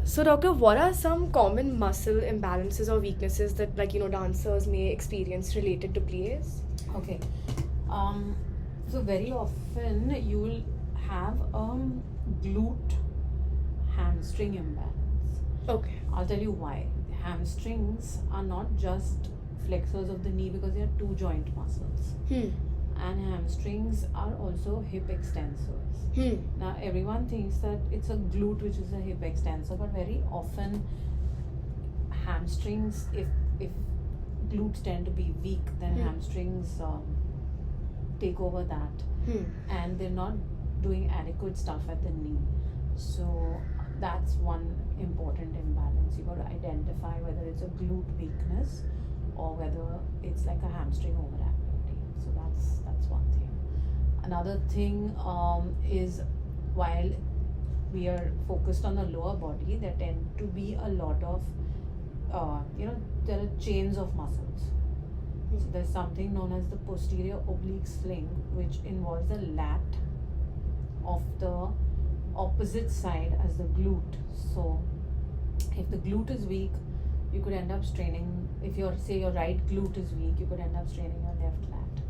So doctor, what are some common muscle imbalances or weaknesses that dancers may experience related to plies? Okay. So very often you will have glute hamstring imbalance. Okay. I'll tell you why. Hamstrings are not just flexors of the knee because they are two joint muscles. And hamstrings are also hip extensors. Now everyone thinks that it's a glute which is a hip extensor, but very often hamstrings, if glutes tend to be weak, then hamstrings take over that, and they're not doing adequate stuff at the knee. So that's one important imbalance. You got to identify whether it's a glute weakness or whether it's like a hamstring overactivity. So that's one thing. Another thing is, while we are focused on the lower body, there tend to be a lot of there are chains of muscles. So there's something known as the posterior oblique sling, which involves the lat of the opposite side as the glute. So if the glute is weak, you could end up straining. If your right glute is weak, you could end up straining your left lat,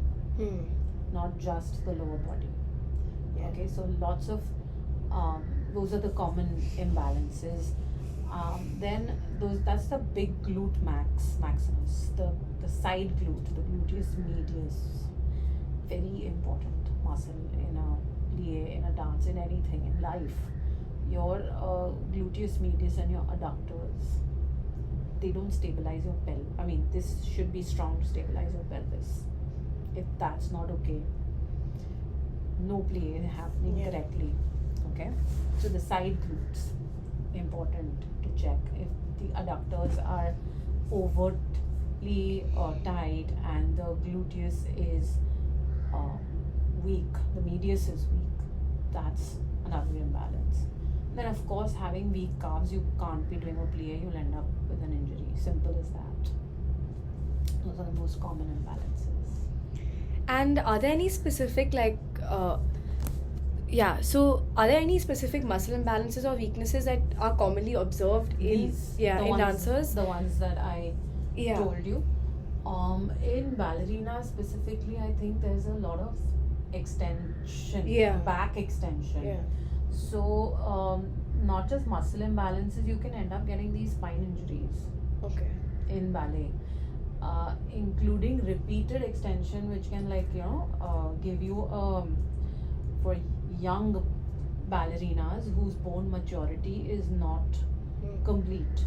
not just the lower body. Okay, so lots of those are the common imbalances. Then that's the big glute maximus, the side glute, the gluteus medius, very important muscle in a plie, in a dance, in anything in life. Your gluteus medius and your adductors, they don't stabilize your pelvis. I mean, this should be strong to stabilize your pelvis. If that's not okay, no plie is happening correctly. Okay, so the side glutes, important to check. If the adductors are overtly tight and the gluteus is weak, the medius is weak, that's another imbalance. Then of course, having weak calves, you can't be doing a plie, you'll end up with an injury. Simple as that. Those are the most common imbalances. And are there any specific are there any specific muscle imbalances or weaknesses that are commonly observed in dancers? The ones that I told you. In ballerina specifically, I think there's a lot of extension, back extension. Yeah. So not just muscle imbalances, you can end up getting these spine injuries. Okay. In ballet, including repeated extension, which can give you for young ballerinas whose bone maturity is not complete.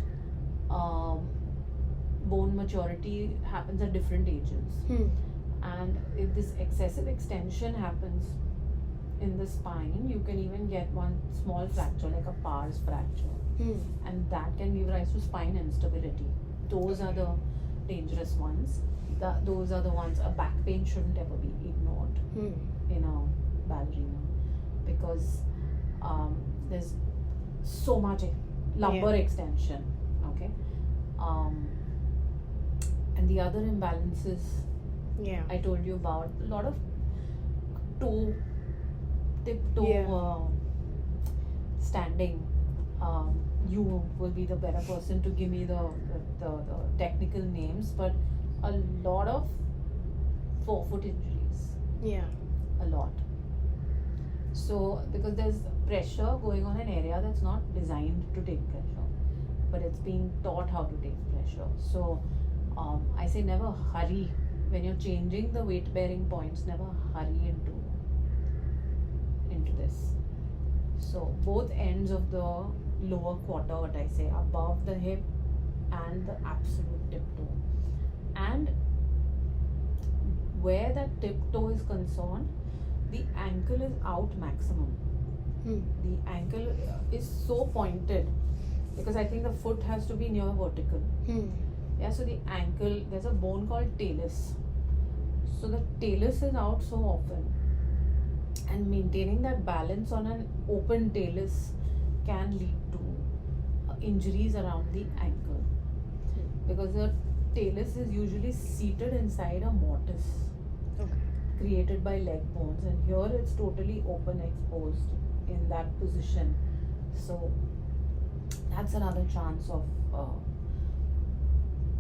Bone maturity happens at different ages. And if this excessive extension happens in the spine, you can even get one small fracture, like a pars fracture. And that can give rise to spine instability. Those are the dangerous ones. Those are the ones, a back pain shouldn't ever be ignored in a ballerina, because there's so much lumbar extension. Okay. And the other imbalances I told you about, a lot of tiptoe standing. You will be the better person to give me the technical names, but a lot of forefoot injuries. Yeah. A lot. So because there's pressure going on in an area that's not designed to take pressure, but it's being taught how to take pressure. So I say never hurry when you're changing the weight bearing points. Never hurry into this. So both ends of the lower quarter, what I say, above the hip and the absolute tiptoe, and where that tiptoe is concerned, the ankle is out maximum. The ankle is so pointed because I think the foot has to be near vertical. Yeah, so the ankle, there's a bone called talus. So the talus is out so often, and maintaining that balance on an open talus can lead to injuries around the ankle, because the talus is usually seated inside a mortise created by leg bones, and here it's totally open, exposed in that position. So that's another chance of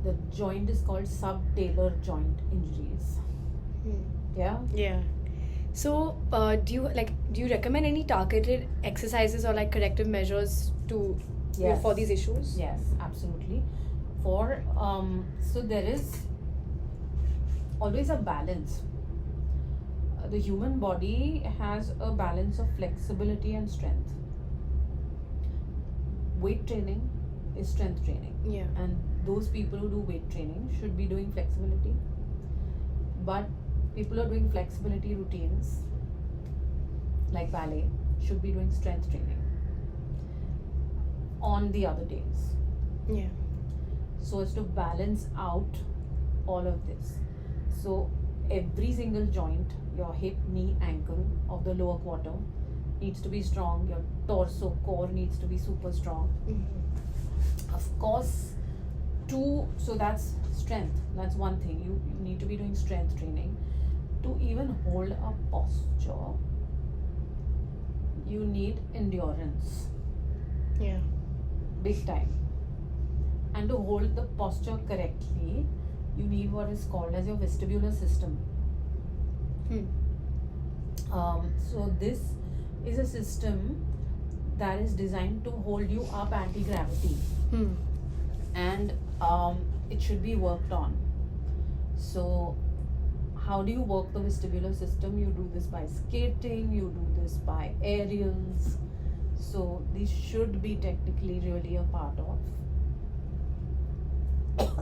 the joint is called subtalar joint injuries. Yeah. Yeah. So, do you recommend any targeted exercises or like corrective measures to Yes. for these issues? Yes, absolutely. For so there is always a balance. The human body has a balance of flexibility and strength. Weight training is strength training, Yeah. and those people who do weight training should be doing flexibility. But people who are doing flexibility routines like ballet should be doing strength training on the other days, Yeah. so as to balance out all of this. So every single joint, your hip, knee, ankle of the lower quarter needs to be strong. Your torso core needs to be super strong. Of course, so that's strength. That's one thing. You need to be doing strength training. To even hold a posture, you need endurance, Yeah. big time. And to hold the posture correctly, you need what is called as your vestibular system. So this is a system that is designed to hold you up anti-gravity, and it should be worked on. So how do you work the vestibular system? You do this by skating, you do this by aerials. So these should be technically really a part of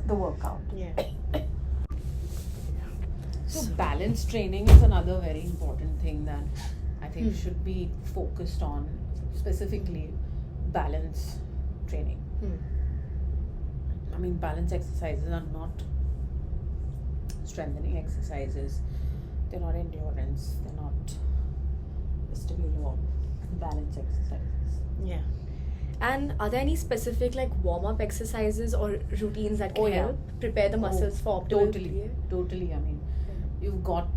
the workout. Yeah. So balance training is another very important thing that I think should be focused on, specifically balance training. I mean, balance exercises are not strengthening exercises, they're not endurance, they're not vestibular balance exercises. Yeah. And are there any specific like warm-up exercises or routines that can help prepare the muscles for optimal PA? Totally. I mean, you've got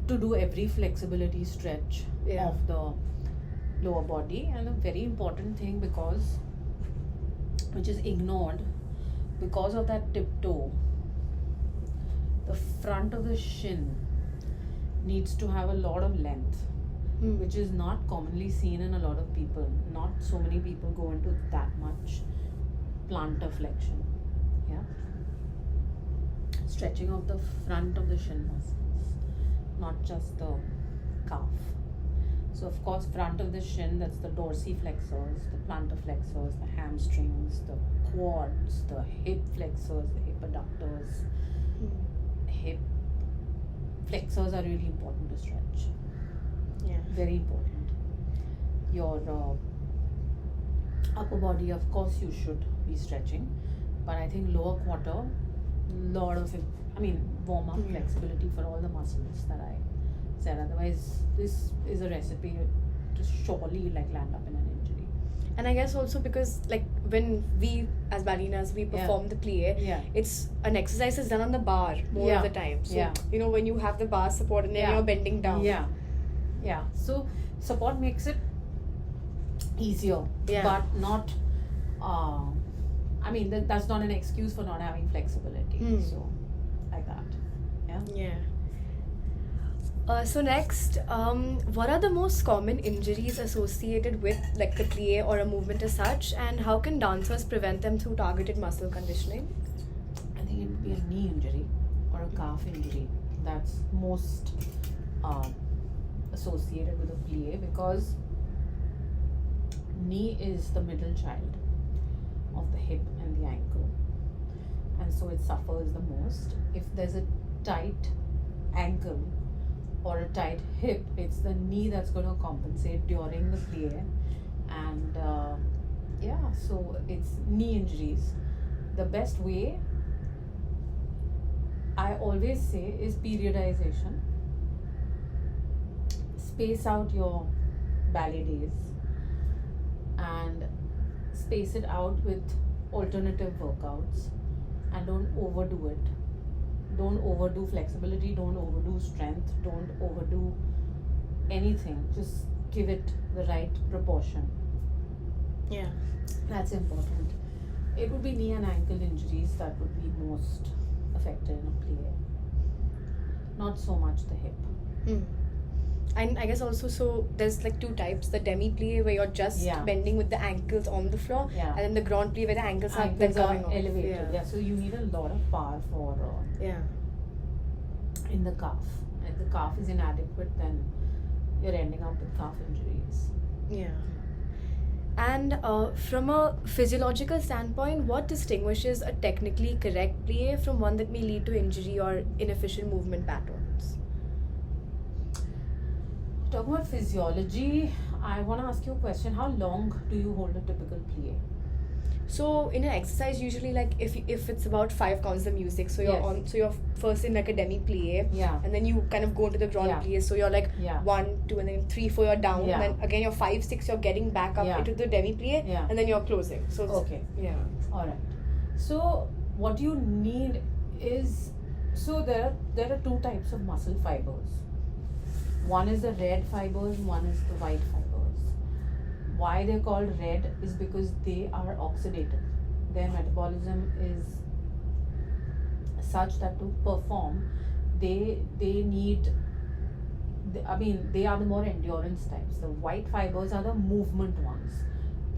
to do every flexibility stretch of the lower body, and a very important thing, because which is ignored, because of that tiptoe, the front of the shin needs to have a lot of length, which is not commonly seen in a lot of people. Not so many people go into that much plantar flexion. Yeah. Stretching of the front of the shin muscles, not just the calf. So of course, front of the shin, that's the dorsiflexors, the plantar flexors, the hamstrings, the quads, the hip flexors, the hip adductors. Hip flexors are really important to stretch. Yeah. Very important. Your upper body, of course, you should be stretching, but I think lower quarter, lot of it, warm up flexibility for all the muscles that I said. Otherwise, this is a recipe to surely land up in an injury. And I guess also because when we as ballerinas we perform the plie, it's an exercise is done on the bar more of the time. So when you have the bar support and then you're bending down. Yeah. So support makes it easier, but not. That's not an excuse for not having flexibility. So like that. Yeah. So next, what are the most common injuries associated with the plie or a movement as such, and how can dancers prevent them through targeted muscle conditioning? I think it would be a knee injury or a calf injury that's most associated with a plie, because knee is the middle child of the hip and the ankle, and so it suffers the most. If there's a tight ankle or a tight hip, it's the knee that's going to compensate during the plie, and so it's knee injuries. The best way, I always say, is periodization. Space out your ballet days and space it out with alternative workouts, and don't overdo it. Don't overdo flexibility, don't overdo strength, don't overdo anything. Just give it the right proportion. Yeah. That's important. It would be knee and ankle injuries that would be most affected in a plie. Not so much the hip. And I guess also, so there's like two types: the demi plie where you're just bending with the ankles on the floor, and then the grand plie where the ankles are elevated. Yeah. So you need a lot of power for in the calf. If the calf is inadequate, then you're ending up with calf injuries. Yeah. And from a physiological standpoint, what distinguishes a technically correct plie from one that may lead to injury or inefficient movement patterns? Talking about physiology, I want to ask you a question. How long do you hold a typical plie? So in an exercise, usually like if it's about 5 counts the music, so you're first in like a demi plie, and then you kind of go into the grand plie. So you're like 1, 2, and then 3, 4 you're down, and then again you're 5, 6 you're getting back up into the demi plie, and then you're closing. So all right. So what you need is, so there are 2 types of muscle fibers. One is the red fibers, one is the white fibers. Why they're called red is because they are oxidative. Their metabolism is such that to perform, they are the more endurance types. The white fibers are the movement ones.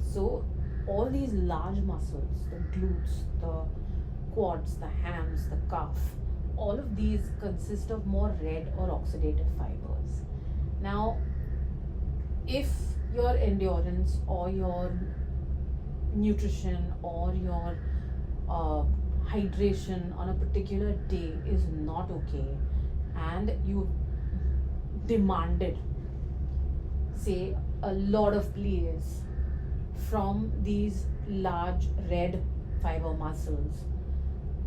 So all these large muscles, the glutes, the quads, the hams, the calf, all of these consist of more red or oxidative fibers. Now, if your endurance or your nutrition or your hydration on a particular day is not okay, and you demanded, say, a lot of plies from these large red fiber muscles,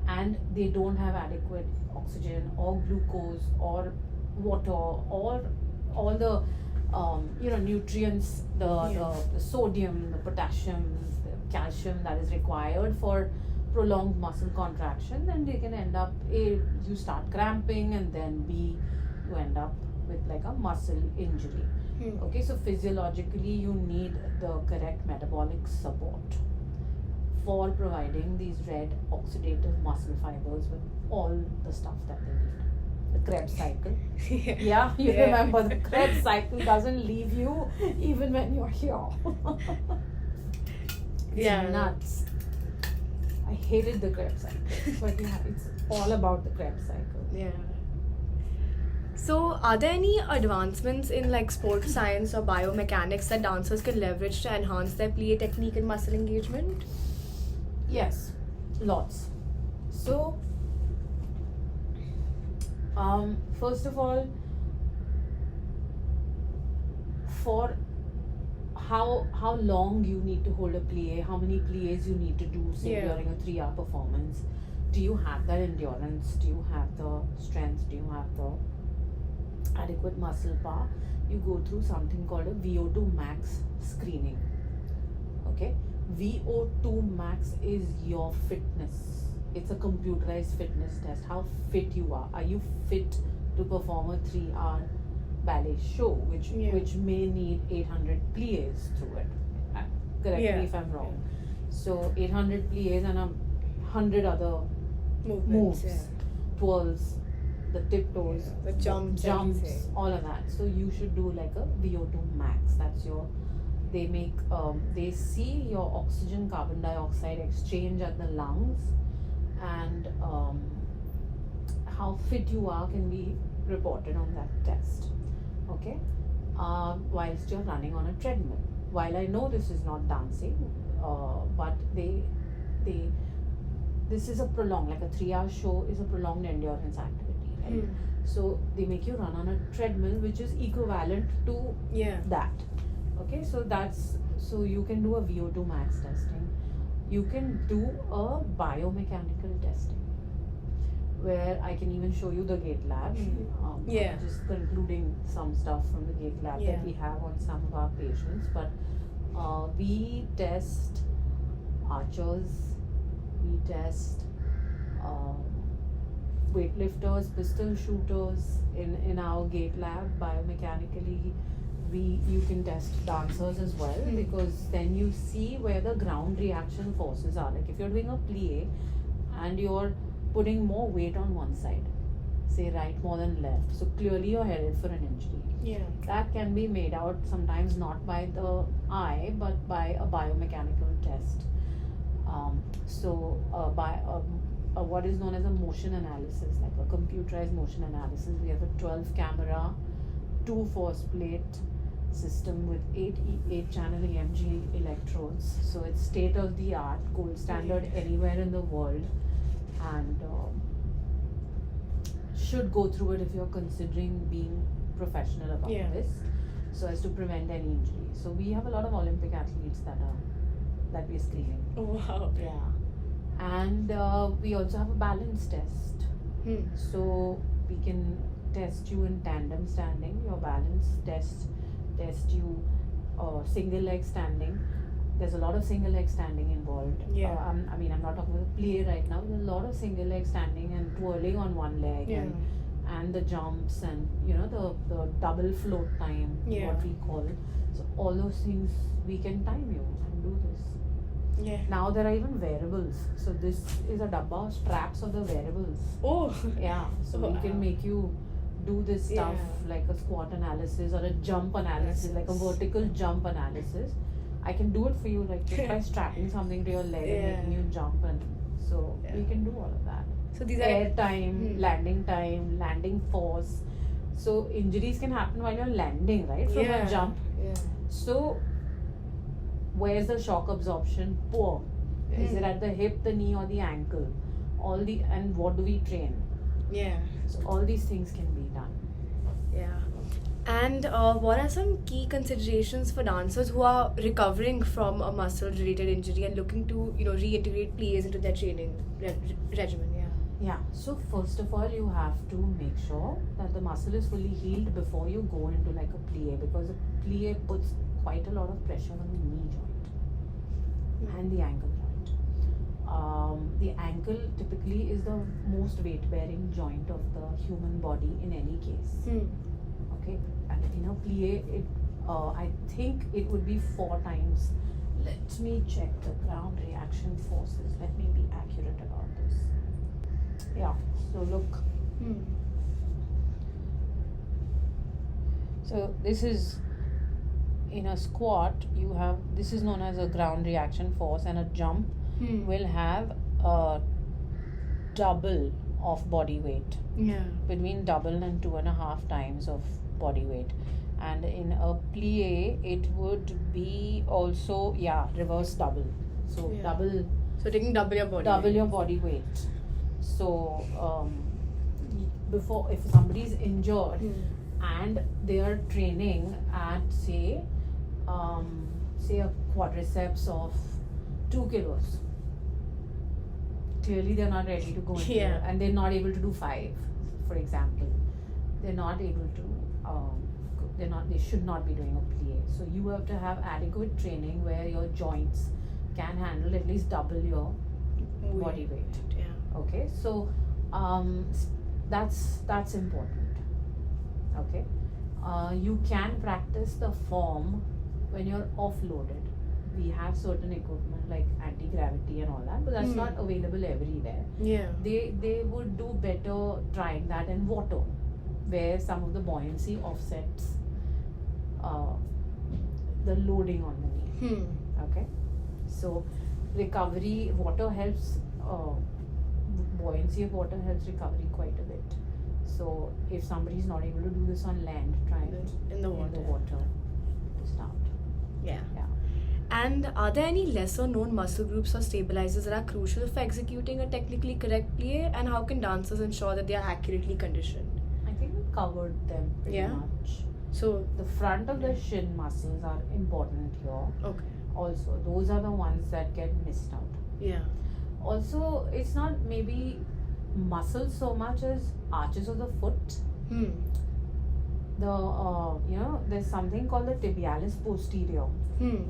and they don't have adequate oxygen or glucose or water or all the nutrients, the sodium, the potassium, the calcium that is required for prolonged muscle contraction, then they can end up, A, you start cramping, and then B, you end up with like a muscle injury. Okay, so physiologically you need the correct metabolic support for providing these red oxidative muscle fibers with all the stuff that they need. The Krebs cycle. You remember the Krebs cycle doesn't leave you even when you're here. It's nuts. I hated the Krebs cycle, but it's all about the Krebs cycle. Yeah. So, are there any advancements in like sports science or biomechanics that dancers can leverage to enhance their plie technique and muscle engagement? Yes, lots. So, first of all, for how long you need to hold a plie, how many plies you need to do, say, during a 3-hour performance. Do you have that endurance? Do you have the strength? Do you have the adequate muscle power? You go through something called a VO2 max screening. Okay, VO2 max is your fitness. It's a computerized fitness test. How fit you are. Are you fit to perform a 3-hour ballet show, which may need 800 plies through it? Correct me if I'm wrong. So 800 plies and 100 other moves, twirls, the tiptoes, the jumps, all of that. So you should do like a VO2 max. That's your. They make they see your oxygen carbon dioxide exchange at the lungs, and how fit you are can be reported on that test. Okay, whilst you're running on a treadmill. While I know this is not dancing, but this is a prolonged, like a 3-hour show is a prolonged endurance activity, right? So they make you run on a treadmill, which is equivalent to that. Okay, so you can do a VO2 max testing. You can do a biomechanical testing, where I can even show you the Gait Lab. I'm just concluding some stuff from the Gait Lab that we have on some of our patients. But we test archers, we test weightlifters, pistol shooters in our Gait Lab biomechanically. you can test dancers as well, because then you see where the ground reaction forces are. Like if you're doing a plie and you're putting more weight on one side, say right more than left, so clearly you're headed for an injury. Yeah. That can be made out sometimes not by the eye but by a biomechanical test. By what is known as a motion analysis, like a computerized motion analysis. We have a 12 camera, 2 force plate system with 8 channel EMG electrodes. So it's state of the art, gold standard anywhere in the world, and should go through it if you're considering being professional about this, so as to prevent any injury. So we have a lot of Olympic athletes that we're screening. Oh, wow. Yeah. And we also have a balance test. So we can test you in tandem standing, your balance test you single leg standing. There's a lot of single leg standing involved. I'm not talking about the plie right now. There's a lot of single leg standing and twirling on one leg, and the jumps, and the double float time, what we call. So all those things we can time you and do this. Now there are even wearables. So this is a dabba of straps of the wearables. Oh. Yeah. So we can make you do this stuff like a squat analysis or a jump analysis, like a vertical jump analysis. I can do it for you, like just by strapping something to your leg and making you jump, and so we can do all of that. So these air time, landing force. So injuries can happen while you're landing, right? From a jump. So where's the shock absorption? Poor. Is it at the hip, the knee, or the ankle? And what do we train? So all these things can be done. And what are some key considerations for dancers who are recovering from a muscle-related injury and looking to, reintegrate plies into their training regimen? So first of all, you have to make sure that the muscle is fully healed before you go into like a plie, because a plie puts quite a lot of pressure on the knee joint and the ankle joint. The ankle typically is the most weight-bearing joint of the human body in any case. Okay, and in a plie, I think it would be 4 times. Let me check the ground reaction forces. Let me be accurate about this. So look. So this is, in a squat, you have, this is known as a ground reaction force, and a jump will have a double of body weight. Between double and 2.5 times of body weight. And in a plie, it would be also reverse double. So double. So taking double your body weight. So before, if somebody is injured and they are training at say a quadriceps of 2 kilos, clearly they're not ready to go into it, and they're not able to do 5, for example. They're not able to. They should not be doing a plie. So you have to have adequate training where your joints can handle at least double your body weight. Okay, so that's important. Okay, you can practice the form when you're offloaded. We have certain equipment like anti-gravity and all that, but that's not available everywhere. They would do better trying that in water, where some of the buoyancy offsets the loading on the knee. Okay, so recovery, water helps. Buoyancy of water helps recovery quite a bit. So if somebody is not able to do this on land, try it in the water to start. And are there any lesser known muscle groups or stabilizers that are crucial for executing a technically correct plie, and how can dancers ensure that they are accurately conditioned? I think we covered them pretty much. So the front of the shin muscles are important here. Okay. Also, those are the ones that get missed out. Also, it's not maybe muscles so much as arches of the foot. There's something called the tibialis posterior,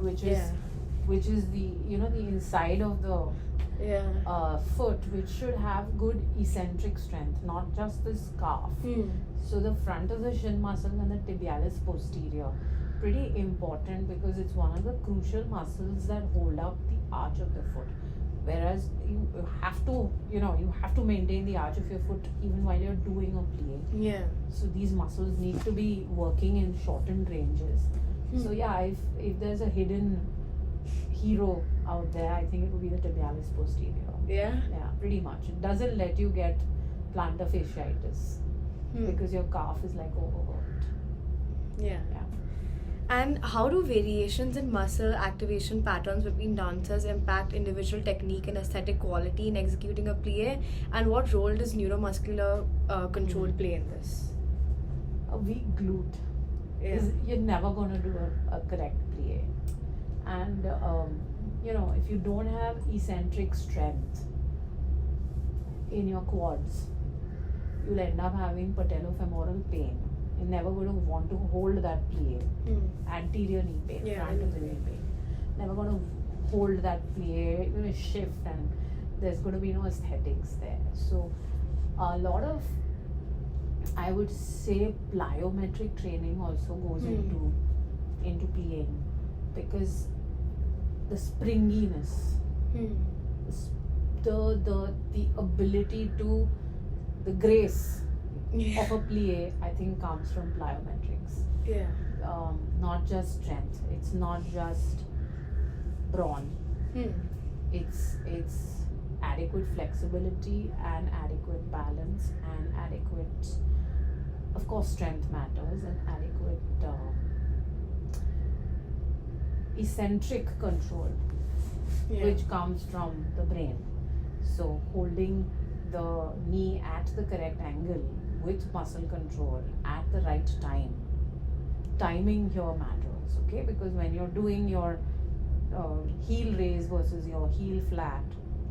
which is the the inside of the foot, which should have good eccentric strength, not just the calf. So the front of the shin muscle and the tibialis posterior, pretty important because it's one of the crucial muscles that hold up the arch of the foot. Whereas you have to maintain the arch of your foot even while you're doing a plie. Yeah. So these muscles need to be working in shortened ranges. So yeah, if there's a hidden hero out there, I think it would be the tibialis posterior. Yeah? Yeah, pretty much. It doesn't let you get plantar fasciitis because your calf is like overworked. Yeah. And how do variations in muscle activation patterns between dancers impact individual technique and aesthetic quality in executing a plie? And what role does neuromuscular control play in this? A weak glute is you're never going to do a correct plie. And if you don't have eccentric strength in your quads, you'll end up having patellofemoral pain. You're never going to want to hold that plie. Anterior knee pain, front of the knee pain. Never going to hold that plie. You're going to shift and there's going to be no aesthetics there. So a lot of, I would say, plyometric training also goes into plying, because the springiness, the ability to, the grace of a plie, I think, comes from plyometrics. Yeah. Not just strength. It's not just brawn. It's adequate flexibility and adequate balance and adequate, of course, strength matters, and adequate eccentric control, which comes from the brain. So holding the knee at the correct angle with muscle control at the right time. Timing here matters, okay? Because when you're doing your heel raise versus your heel flat,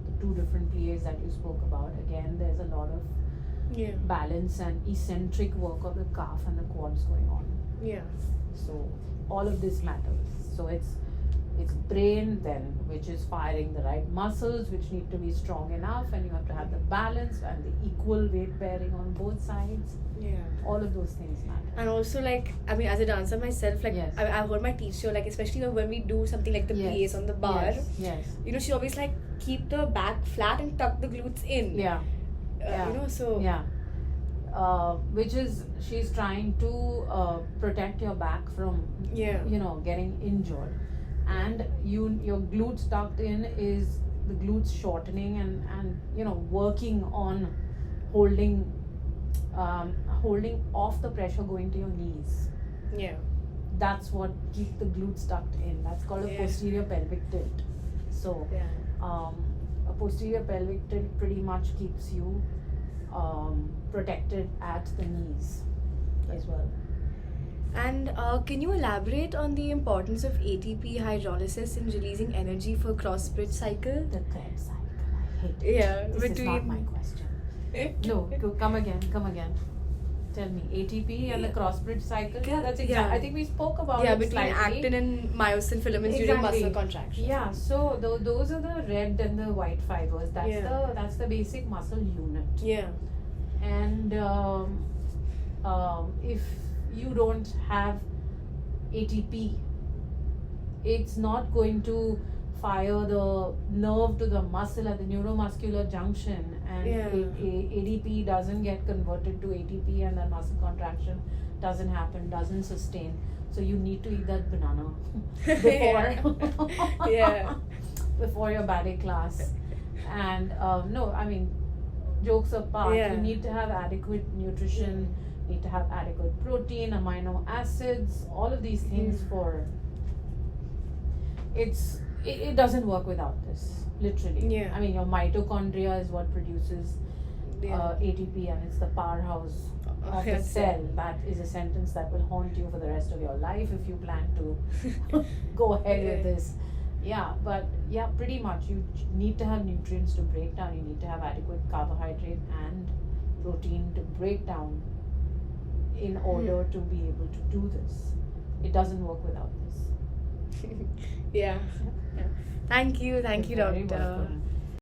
the two different plies that you spoke about, again, there's a lot of balance and eccentric work of the calf and the quads going on. Yeah. So all of this matters. So it's brain then, which is firing the right muscles, which need to be strong enough, and you have to have the balance and the equal weight bearing on both sides. Yeah. All of those things matter. And also, as a dancer myself, I've heard my teacher, especially when we do something like the plies on the bar, she always keep the back flat and tuck the glutes in. Which is, she's trying to protect your back from getting injured, and your glutes tucked in is the glutes shortening and working on holding off the pressure going to your knees. That's what keeps the glutes tucked in. That's called a posterior pelvic tilt. So a posterior pelvic tilt pretty much keeps you protected at the knees as well. And can you elaborate on the importance of ATP hydrolysis in releasing energy for cross-bridge cycle? The Krebs cycle, I hate it. This is not my question. No, come again. Tell me, ATP and the cross-bridge cycle? Yeah, that's exactly. I think we spoke about it between slightly. actin and myosin filaments during muscle contraction. Yeah, so those are the red and the white fibers. That's the basic muscle unit. Yeah. And if you don't have ATP, it's not going to fire the nerve to the muscle at the neuromuscular junction, and ADP doesn't get converted to ATP, and that muscle contraction doesn't happen, doesn't sustain. So you need to eat that banana before your ballet class. And jokes apart, you need to have adequate nutrition, need to have adequate protein, amino acids, all of these things for it doesn't work without this, literally. Your mitochondria is what produces ATP, and it's the powerhouse of the cell. That is a sentence that will haunt you for the rest of your life if you plan to go ahead with this. Pretty much you need to have nutrients to break down. You need to have adequate carbohydrate and protein to break down in order to be able to do this. It doesn't work without this. Thank you, doctor.